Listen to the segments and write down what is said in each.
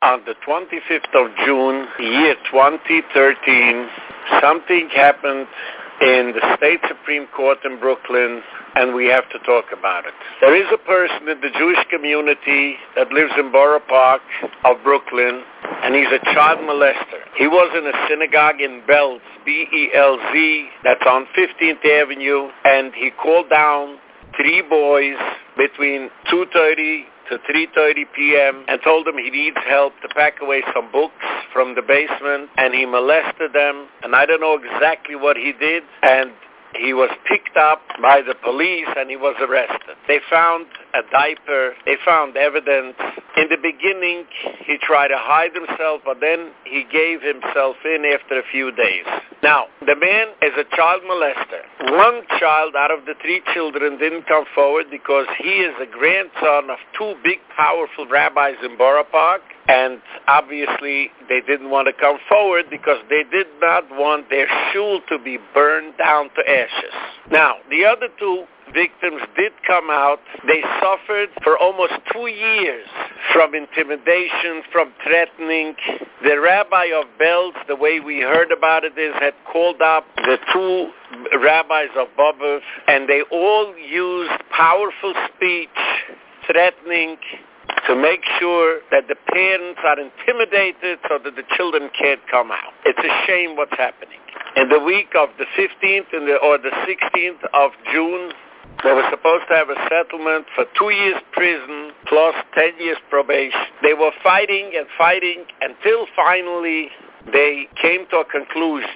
On the 25th of June, year 2013, something happened in the State Supreme Court in Brooklyn, and we have to talk about it. There is a person in the Jewish community that lives in Boro Park of Brooklyn, and he's a child molester. He was in a synagogue in Belz, B-E-L-Z, that's on 15th Avenue, and he called down 3 boys between 2:30 to 3:30 p.m. and told them he needs help to pack away some books from the basement, and he molested them, and I don't know exactly what he did, and he was picked up by the police and he was arrested. They found a diaper, they found evidence. In the beginning, he tried to hide himself, but then he gave himself in after a few days. Now, the man is a child molester. One child out of the 3 children didn't come forward because he is a grandson of 2 big, powerful rabbis in Boro Park, and obviously they didn't want to come forward because they did not want their shul to be burned down to ashes. Now, the other 2 victims did come out. They suffered for almost 2 years from intimidation, from threatening. The rabbi of Belz, the way we heard about it is, had called up the 2 rabbis of Bobov, and they all used powerful speech, threatening to make sure that the parents are intimidated so that the children can't come out. It's a shame what's happening. In the week of the 15th or the 16th of June, they were supposed to have a settlement for 2 years prison plus 10 years probation. They were fighting and fighting until finally they came to a conclusion.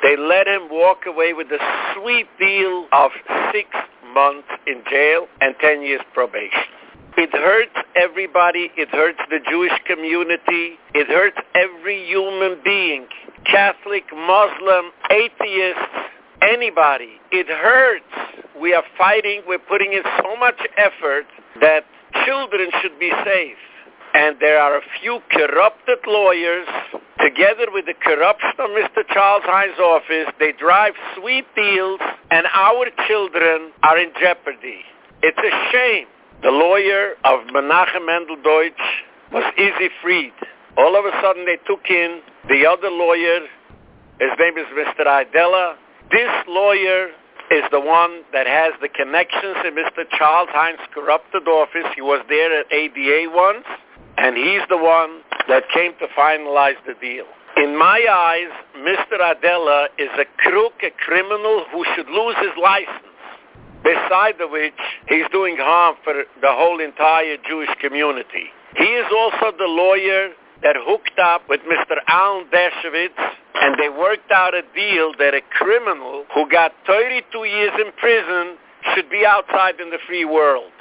They let him walk away with a sweet deal of 6 months in jail and 10 years probation. It hurts everybody. It hurts the Jewish community. It hurts every human being, Catholic, Muslim, atheist, anybody. It hurts. We are fighting. We're putting in so much effort that children should be safe. And there are a few corrupted lawyers, together with the corruption of Mr. Charles Hynes' office, they drive sweet deals, and our children are in jeopardy. It's a shame. The lawyer of Menachem M. Deutsch was easy freed. All of a sudden they took in the other lawyer. His name is Mr. Idella. This lawyer is the one that has the connections in Mr. Charles Hynes' corrupted office. He was there at ADA once, and he's the one that came to finalize the deal. In my eyes, Mr. Idella is a crook, a criminal who should lose his license. Besides which, he's doing harm for the whole entire Jewish community. He is also the lawyer that hooked up with Mr. Alan Dershowitz, and they worked out a deal that a criminal who got 32 years in prison should be outside in the free world.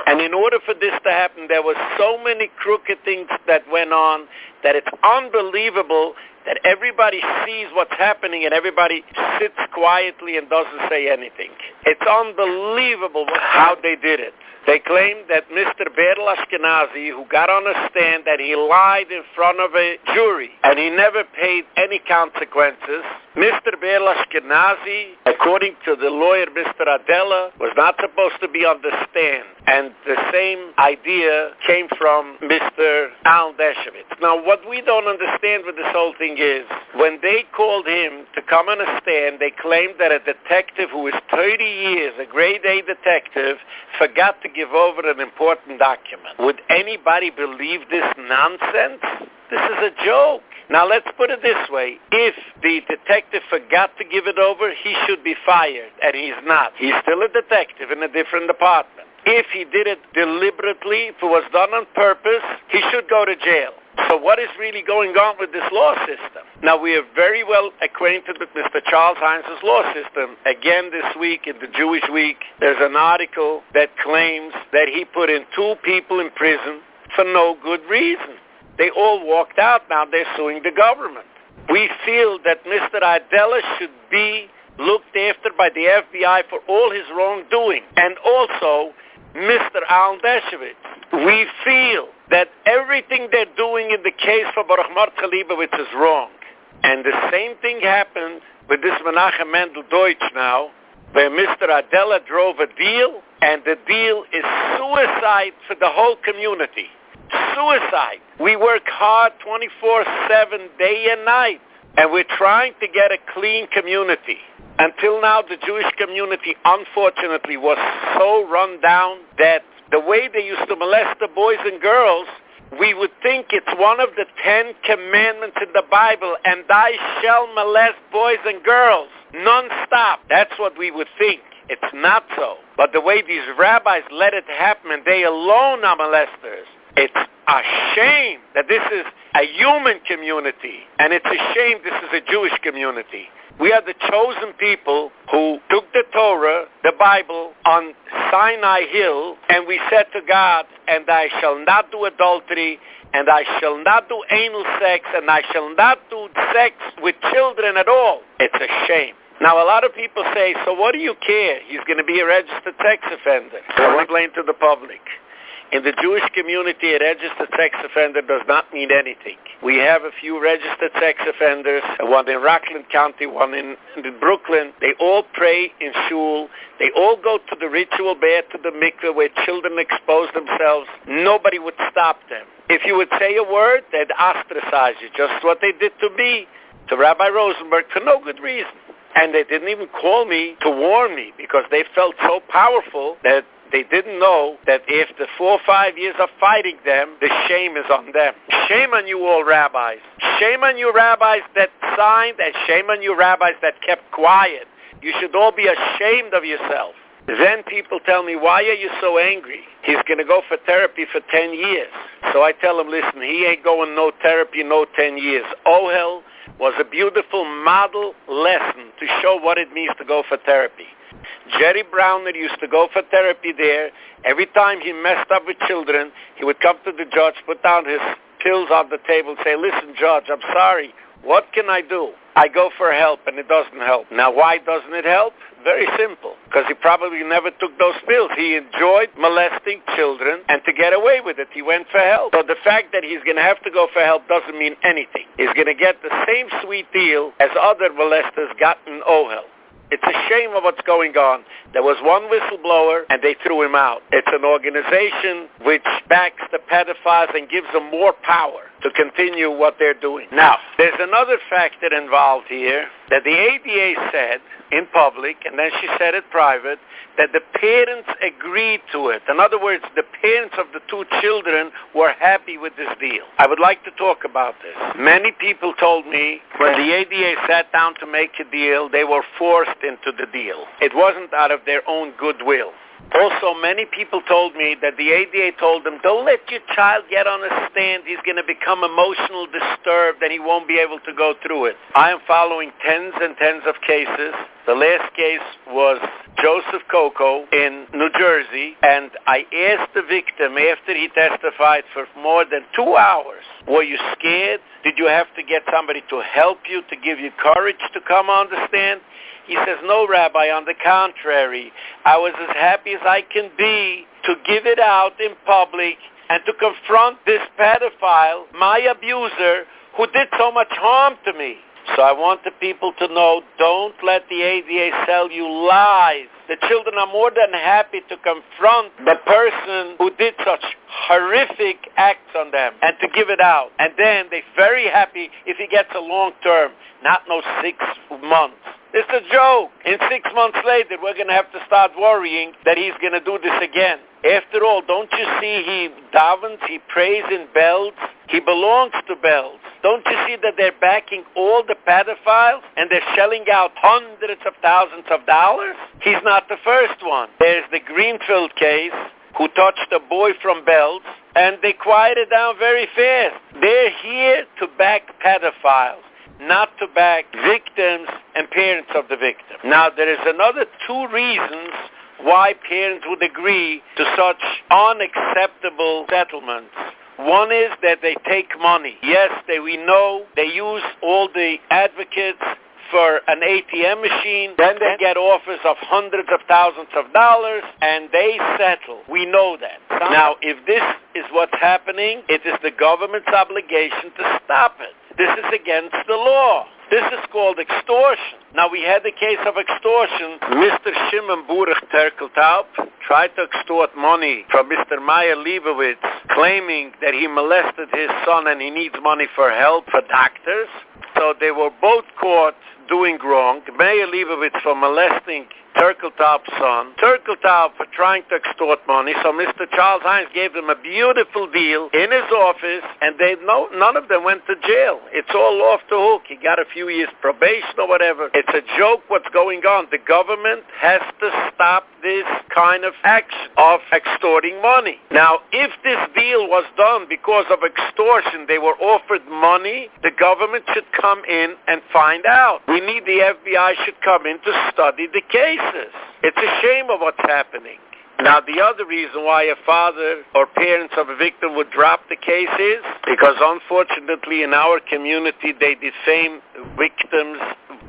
And in order for this to happen, there were so many crooked things that went on that it's unbelievable that everybody sees what's happening and everybody sits quietly and doesn't say anything. It's unbelievable how they did it. They claimed that Mr. Berl Ashkenazi, who got on a stand, that he lied in front of a jury, and he never paid any consequences. Mr. Berl Ashkenazi, according to the lawyer Mr. Idella, was not supposed to be on the stand. And the same idea came from Mr. Alan Dershowitz. Now, what we don't understand with this whole thing is, when they called him to come on a stand, they claimed that a detective who is 30 years, a grade A detective, forgot to give over an important document. Would anybody believe this nonsense? This is a joke. Now, let's put it this way. If the detective forgot to give it over, he should be fired, and he's not. He's still a detective in a different department. If he did it deliberately, if it was done on purpose, he should go to jail. So what is really going on with this law system? Now, we are very well acquainted with Mr. Charles Hynes' law system. Again, this week in the Jewish Week, there's an article that claims that he put in 2 people in prison for no good reason. They all walked out. Now they're suing the government. We feel that Mr. Idella should be looked after by the FBI for all his wrongdoing. And also, Mr. Alan Dershowitz. We feel that everything they're doing in the case for Baruch Mordechai Leibowitz is wrong. And the same thing happened with this Menachem M. Deutsch now, where Mr. Idella drove a deal, and the deal is suicide for the whole community. Suicide. We work hard 24/7, day and night. And we're trying to get a clean community. Until now, the Jewish community, unfortunately, was so run down that the way they used to molest the boys and girls, we would think it's one of the 10 commandments in the Bible, and thou shalt molest boys and girls, non-stop. That's what we would think. It's not so. But the way these rabbis let it happen, and they alone are molesters, it's a shame that this is a human community, and it's a shame this is a Jewish community. We are the chosen people who took the Torah, the Bible, on Sinai Hill, and we said to God, and I shall not do adultery, and I shall not do anal sex, and I shall not do sex with children at all. It's a shame. Now, a lot of people say, so what do you care? He's going to be a registered sex offender. So I explain to the public. In the Jewish community, a registered sex offender does not mean anything. We have a few registered sex offenders, one in Rockland County, one in Brooklyn. They all pray in shul. They all go to the ritual bath, to the mikveh, where children expose themselves. Nobody would stop them. If you would say a word, they'd ostracize you, just what they did to me, to Rabbi Rosenberg, for no good reason. And they didn't even call me to warn me, because they felt so powerful that they didn't know that after 4 or 5 years of fighting them, the shame is on them. Shame on you all rabbis. Shame on you rabbis that signed, and shame on you rabbis that kept quiet. You should all be ashamed of yourself. Then people tell me, why are you so angry? He's going to go for therapy for 10 years. So I tell him, listen, he ain't going no therapy, no 10 years. Ohel was a beautiful model lesson to show what it means to go for therapy. Jerry Browner used to go for therapy there. Every time he messed up with children, he would come to the judge, put down his pills on the table, and say, listen, judge, I'm sorry. What can I do? I go for help, and it doesn't help. Now, why doesn't it help? Very simple. Because he probably never took those pills. He enjoyed molesting children, and to get away with it, he went for help. So the fact that he's going to have to go for help doesn't mean anything. He's going to get the same sweet deal as other molesters got in Ohel. It's a shame of what's going on. There was one whistleblower, and they threw him out. It's an organization which backs the pedophiles and gives them more power to continue what they're doing. Now, there's another factor involved here that the ADA said in public, and then she said it private, that the parents agreed to it. In other words, the parents of the 2 children were happy with this deal. I would like to talk about this. Many people told me when the ADA sat down to make a deal, they were forced into the deal. It wasn't out of their own goodwill. Also, many people told me that the ADA told them, don't let your child get on a stand. He's going to become emotionally disturbed and he won't be able to go through it. I am following tens and tens of cases. The last case was Joseph Coco in New Jersey, and I asked the victim after he testified for more than 2 hours, were you scared? Did you have to get somebody to help you, to give you courage to come on the stand? He says, no, Rabbi, on the contrary. I was as happy as I can be to give it out in public and to confront this pedophile, my abuser, who did so much harm to me. So I want the people to know, don't let the ADA sell you lies. The children are more than happy to confront the person who did such horrific acts on them and to give it out. And then they're very happy if he gets a long term, not no 6 months. It's a joke. And 6 months later, we're going to have to start worrying that he's going to do this again. After all, don't you see he davens, he prays in bells? He belongs to bells. Don't you see that they're backing all the pedophiles and they're shelling out hundreds of thousands of dollars? He's not the first one. There's the Greenfield case, who touched a boy from Bells, and they quieted down very fast. They're here to back pedophiles, not to back victims and parents of the victim. Now, there is another 2 reasons why parents would agree to such unacceptable settlements. One is that they take money. Yes, we know they use all the advocates for an ATM machine, then they get offers of hundreds of thousands of dollars, and they settle. We know that. Now, if this is what's happening, it is the government's obligation to stop it. This is against the law. This is called extortion. Now, we had the case of extortion. Mr. Shimon Burach Terkeltaub tried to extort money from Mr. Meyer Leibowitz, claiming that he molested his son and he needs money for help for doctors. So they were both caught doing wrong. Meyer Leibowitz for molesting Terkeltaub's son, Terkeltaub for trying to extort money. So Mr. Charles Hynes gave them a beautiful deal in his office, and none of them went to jail. It's all off the hook. He got a few years probation or whatever. It's a joke what's going on. The government has to stop this kind of action of extorting money. Now, if this deal was done because of extortion, they were offered money, the government should come in and find out. We need the FBI should come in to study the cases. It's a shame of what's happening. Now, the other reason why a father or parents of a victim would drop the case is because, unfortunately, in our community, they defame victims,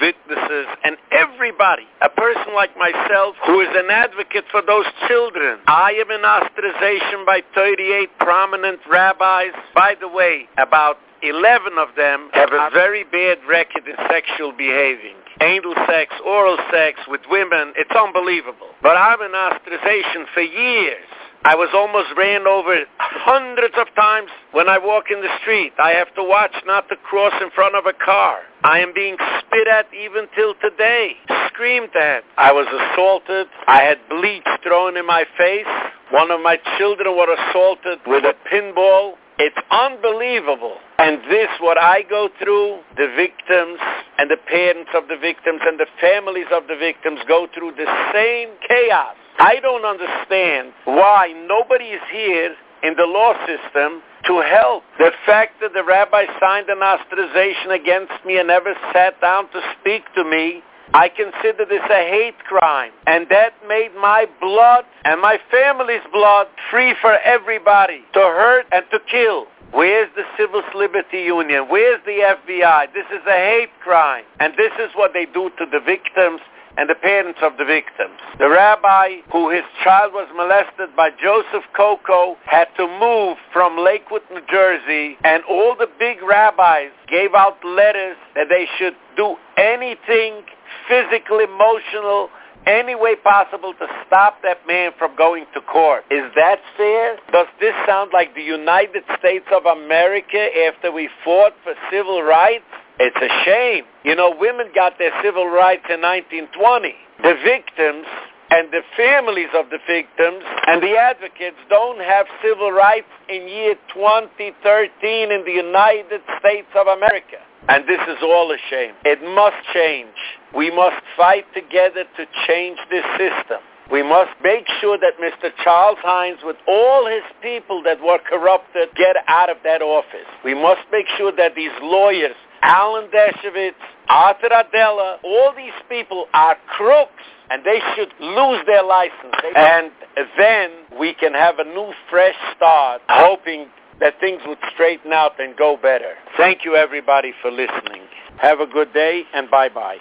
witnesses, and everybody. A person like myself who is an advocate for those children. I am in ostracization by 38 prominent rabbis. By the way, about 11 of them have a very bad record in sexual behaving. Anal sex, oral sex with women, it's unbelievable. But I'm in ostracization for years. I was almost ran over hundreds of times when I walk in the street. I have to watch not to cross in front of a car. I am being spit at even till today, screamed at. I was assaulted. I had bleach thrown in my face. One of my children was assaulted with a pinball. It's unbelievable. And this, what I go through, the victims and the parents of the victims and the families of the victims go through the same chaos. I don't understand why nobody is here in the law system to help. The fact that the rabbi signed an ostracization against me and never sat down to speak to me, I consider this a hate crime. And that made my blood and my family's blood free for everybody to hurt and to kill. Where's the Civil Liberty Union? Where's the FBI? This is a hate crime. And this is what they do to the victims and the parents of the victims. The rabbi who his child was molested by Joseph Coco had to move from Lakewood, New Jersey, and all the big rabbis gave out letters that they should do anything physical, emotional, any way possible to stop that man from going to court. Is that fair? Does this sound like the United States of America after we fought for civil rights? It's a shame. You know, women got their civil rights in 1920. The victims and the families of the victims and the advocates don't have civil rights in year 2013 in the United States of America. And this is all a shame. It must change. We must fight together to change this system. We must make sure that Mr. Charles Hynes, with all his people that were corrupted, get out of that office. We must make sure that these lawyers, Alan Dershowitz, Arthur Adela, all these people are crooks, and they should lose their license. And then we can have a new, fresh start, hoping that things would straighten out and go better. Thank you, everybody, for listening. Have a good day, and bye-bye.